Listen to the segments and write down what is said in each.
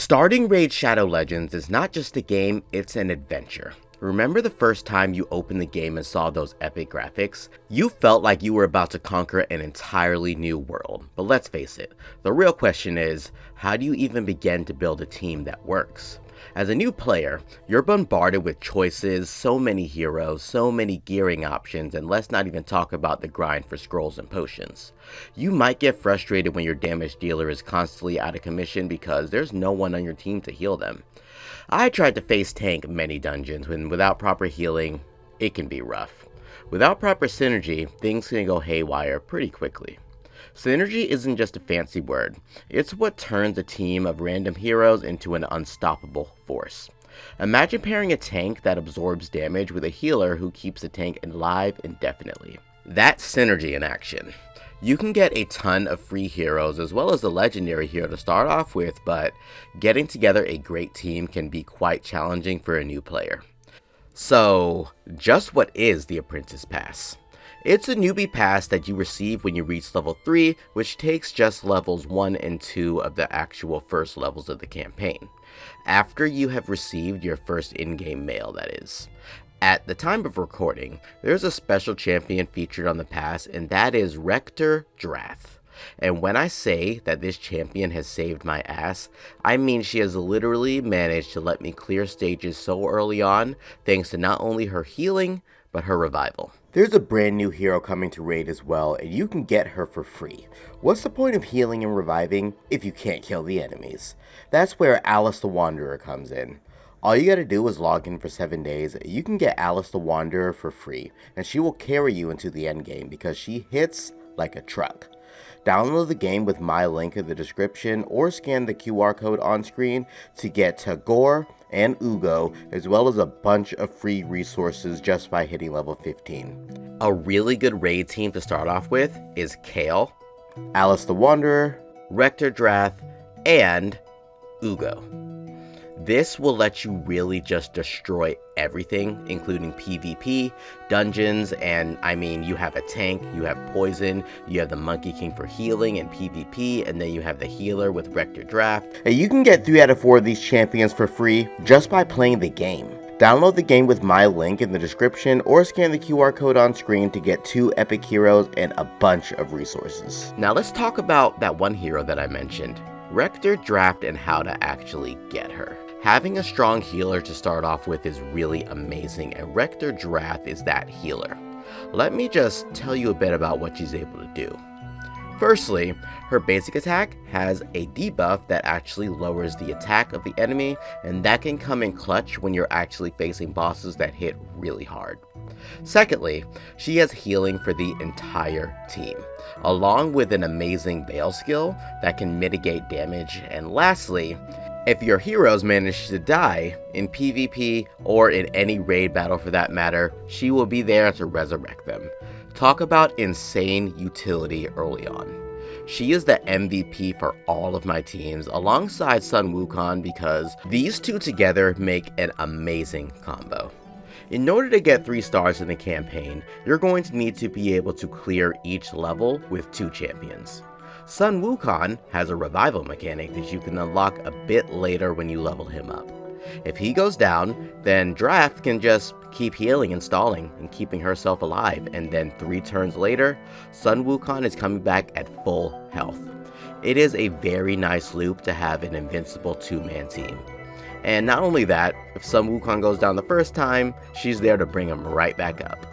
Starting Raid Shadow Legends is not just a game, it's an adventure. Remember the first time you opened the game and saw those epic graphics? You felt like you were about to conquer an entirely new world. But let's face it, the real question is, how do you even begin to build a team that works? As a new player, you're bombarded with choices, so many heroes, so many gearing options, and let's not even talk about the grind for scrolls and potions. You might get frustrated when your damage dealer is constantly out of commission because there's no one on your team to heal them. I tried to face tank many dungeons when without proper healing, it can be rough. Without proper synergy, things can go haywire pretty quickly. Synergy isn't just a fancy word, it's what turns a team of random heroes into an unstoppable force. Imagine pairing a tank that absorbs damage with a healer who keeps the tank alive indefinitely. That's synergy in action. You can get a ton of free heroes as well as a legendary hero to start off with, but getting together a great team can be quite challenging for a new player. So, just what is the Apprentice Pass? It's a newbie pass that you receive when you reach level 3, which takes just levels 1 and 2 of the actual first levels of the campaign. After you have received your first in-game mail, that is. At the time of recording, there's a special champion featured on the pass, and that is Rector Drath. And when I say that this champion has saved my ass, I mean she has literally managed to let me clear stages so early on, thanks to not only her healing, but her revival. There's a brand new hero coming to Raid as well, and you can get her for free. What's the point of healing and reviving if you can't kill the enemies? That's where Alice the Wanderer comes in. All you gotta do is log in for 7 days, you can get Alice the Wanderer for free, and she will carry you into the endgame because she hits like a truck. Download the game with my link in the description or scan the QR code on screen to get Tagore and Ugo, as well as a bunch of free resources just by hitting level 15. A really good raid team to start off with is Kale, Alice the Wanderer, Rector Drath, and Ugo. This will let you really just destroy everything, including PvP, dungeons, and I mean, you have a tank, you have poison, you have the Monkey King for healing and PvP, and then you have the healer with Rector Drath. And you can get 3 out of 4 of these champions for free just by playing the game. Download the game with my link in the description or scan the QR code on screen to get 2 epic heroes and a bunch of resources. Now let's talk about that one hero that I mentioned, Rector Drath, and how to actually get her. Having a strong healer to start off with is really amazing, and Rector Drath is that healer. Let me just tell you a bit about what she's able to do. Firstly, her basic attack has a debuff that actually lowers the attack of the enemy, and that can come in clutch when you're actually facing bosses that hit really hard. Secondly, she has healing for the entire team, along with an amazing Veil skill that can mitigate damage, and lastly, if your heroes manage to die in PvP or in any raid battle for that matter, she will be there to resurrect them. Talk about insane utility early on. She is the MVP for all of my teams alongside Sun Wukong because these two together make an amazing combo. In order to get 3 stars in the campaign, you're going to need to be able to clear each level with 2 champions. Sun Wukong has a revival mechanic that you can unlock a bit later when you level him up. If he goes down, then Drath can just keep healing and stalling and keeping herself alive, and then 3 turns later, Sun Wukong is coming back at full health. It is a very nice loop to have an invincible 2-man team. And not only that, if Sun Wukong goes down the first time, she's there to bring him right back up.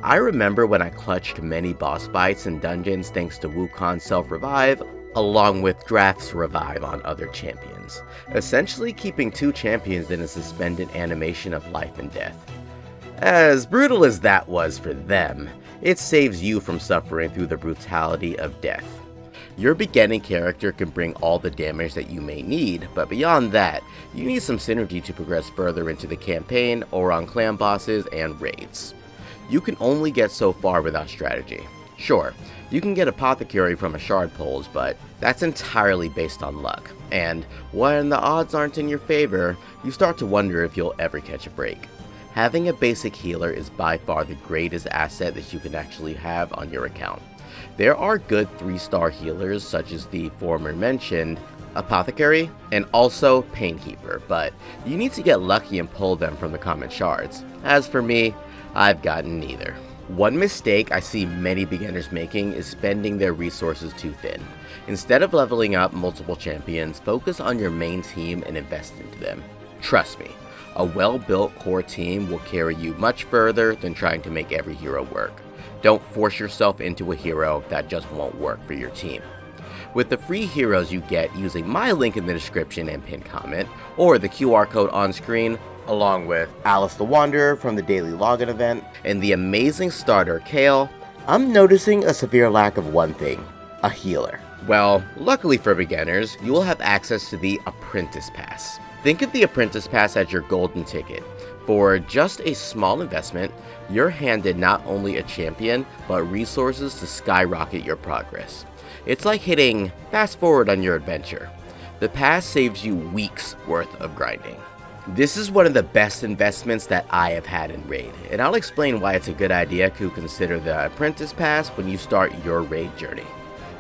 I remember when I clutched many boss fights and dungeons thanks to Wukong's self-revive, along with Drath's revive on other champions, essentially keeping 2 champions in a suspended animation of life and death. As brutal as that was for them, it saves you from suffering through the brutality of death. Your beginning character can bring all the damage that you may need, but beyond that, you need some synergy to progress further into the campaign or on clan bosses and raids. You can only get so far without strategy. Sure, you can get Apothecary from a shard pulls, but that's entirely based on luck. And when the odds aren't in your favor, you start to wonder if you'll ever catch a break. Having a basic healer is by far the greatest asset that you can actually have on your account. There are good 3-star healers such as the former mentioned Apothecary, and also Painkeeper, but you need to get lucky and pull them from the common shards. As for me, I've gotten neither. One mistake I see many beginners making is spending their resources too thin. Instead of leveling up multiple champions, focus on your main team and invest into them. Trust me, a well-built core team will carry you much further than trying to make every hero work. Don't force yourself into a hero that just won't work for your team. With the free heroes you get using my link in the description and pinned comment, or the QR code on screen, along with Alice the Wanderer from the daily login event, and the amazing starter Kale, I'm noticing a severe lack of one thing: a healer. Well, luckily for beginners, you will have access to the Apprentice Pass. Think of the Apprentice Pass as your golden ticket. For just a small investment, you're handed not only a champion, but resources to skyrocket your progress. It's like hitting fast forward on your adventure. The pass saves you weeks worth of grinding. This is one of the best investments that I have had in Raid, and I'll explain why it's a good idea to consider the Apprentice Pass when you start your Raid journey.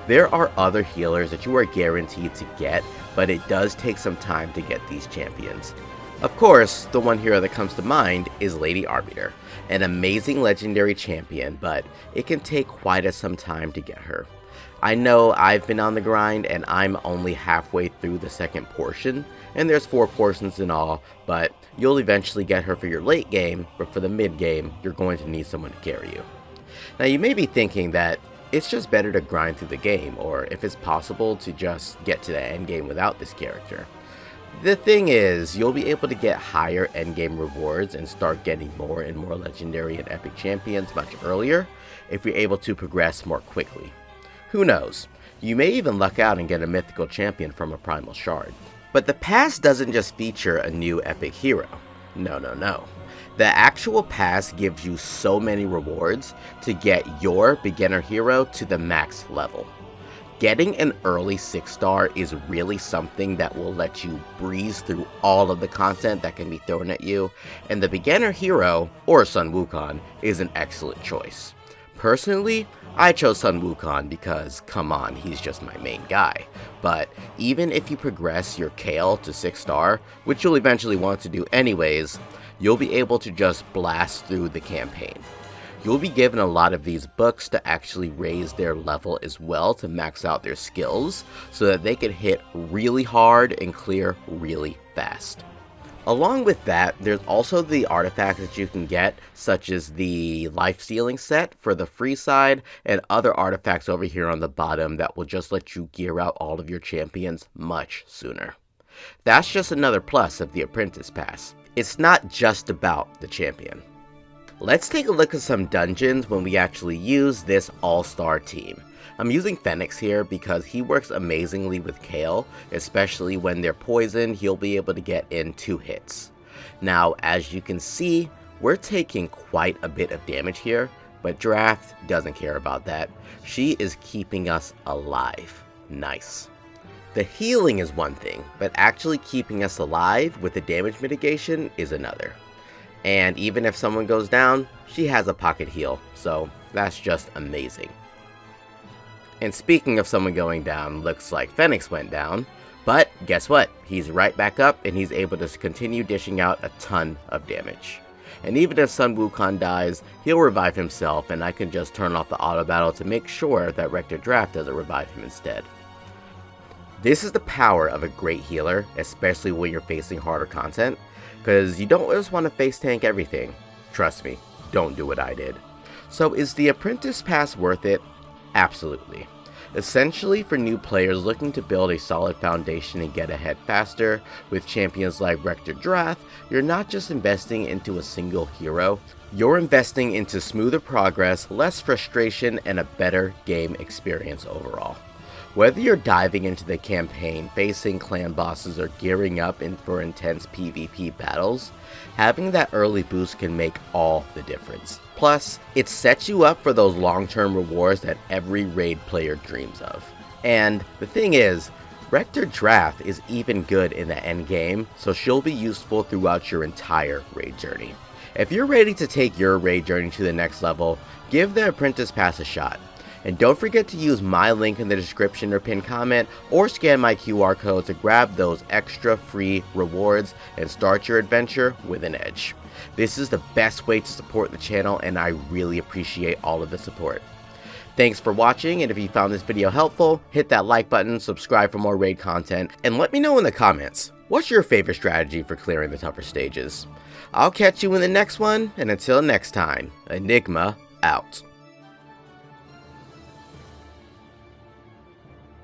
There are other healers that you are guaranteed to get, but it does take some time to get these champions. Of course, the one hero that comes to mind is Lady Arbiter, an amazing legendary champion, but it can take quite some time to get her. I know I've been on the grind and I'm only halfway through the second portion, and there's 4 portions in all, but you'll eventually get her for your late game, but for the mid game, you're going to need someone to carry you. Now you may be thinking that it's just better to grind through the game, or if it's possible to just get to the end game without this character. The thing is, you'll be able to get higher endgame rewards and start getting more and more legendary and epic champions much earlier if you're able to progress more quickly. Who knows, you may even luck out and get a mythical champion from a primal shard. But the pass doesn't just feature a new epic hero. No. The actual pass gives you so many rewards to get your beginner hero to the max level. Getting an early 6-star is really something that will let you breeze through all of the content that can be thrown at you, and the beginner hero, or Sun Wukong, is an excellent choice. Personally, I chose Sun Wukong because, come on, he's just my main guy. But even if you progress your Kale to 6-star, which you'll eventually want to do anyways, you'll be able to just blast through the campaign. You'll be given a lot of these books to actually raise their level as well to max out their skills so that they can hit really hard and clear really fast. Along with that, there's also the artifacts that you can get, such as the life stealing set for the free side and other artifacts over here on the bottom that will just let you gear out all of your champions much sooner. That's just another plus of the Apprentice Pass. It's not just about the champion. Let's take a look at some dungeons when we actually use this all-star team. I'm using Phoenix here because he works amazingly with Kale, especially when they're poisoned, he'll be able to get in 2 hits. Now, as you can see, we're taking quite a bit of damage here, but Drath doesn't care about that. She is keeping us alive. Nice. The healing is one thing, but actually keeping us alive with the damage mitigation is another. And even if someone goes down, she has a pocket heal, so that's just amazing. And speaking of someone going down, looks like Phoenix went down, but guess what? He's right back up and he's able to continue dishing out a ton of damage. And even if Sun Wukong dies, he'll revive himself, and I can just turn off the auto battle to make sure that Rector Drath doesn't revive him instead. This is the power of a great healer, especially when you're facing harder content, because you don't just want to face tank everything. Trust me, don't do what I did. So is the Apprentice Pass worth it? Absolutely. Essentially, for new players looking to build a solid foundation and get ahead faster, with champions like Rector Drath, you're not just investing into a single hero, you're investing into smoother progress, less frustration, and a better game experience overall. Whether you're diving into the campaign, facing clan bosses, or gearing up for intense PvP battles, having that early boost can make all the difference. Plus, it sets you up for those long-term rewards that every raid player dreams of. And the thing is, Rector Drath is even good in the end game, so she'll be useful throughout your entire raid journey. If you're ready to take your raid journey to the next level, give the Apprentice Pass a shot. And don't forget to use my link in the description or pinned comment, or scan my QR code to grab those extra free rewards and start your adventure with an edge. This is the best way to support the channel, and I really appreciate all of the support. Thanks for watching, and if you found this video helpful, hit that like button, subscribe for more raid content, and let me know in the comments, what's your favorite strategy for clearing the tougher stages? I'll catch you in the next one, and until next time, Enigma out.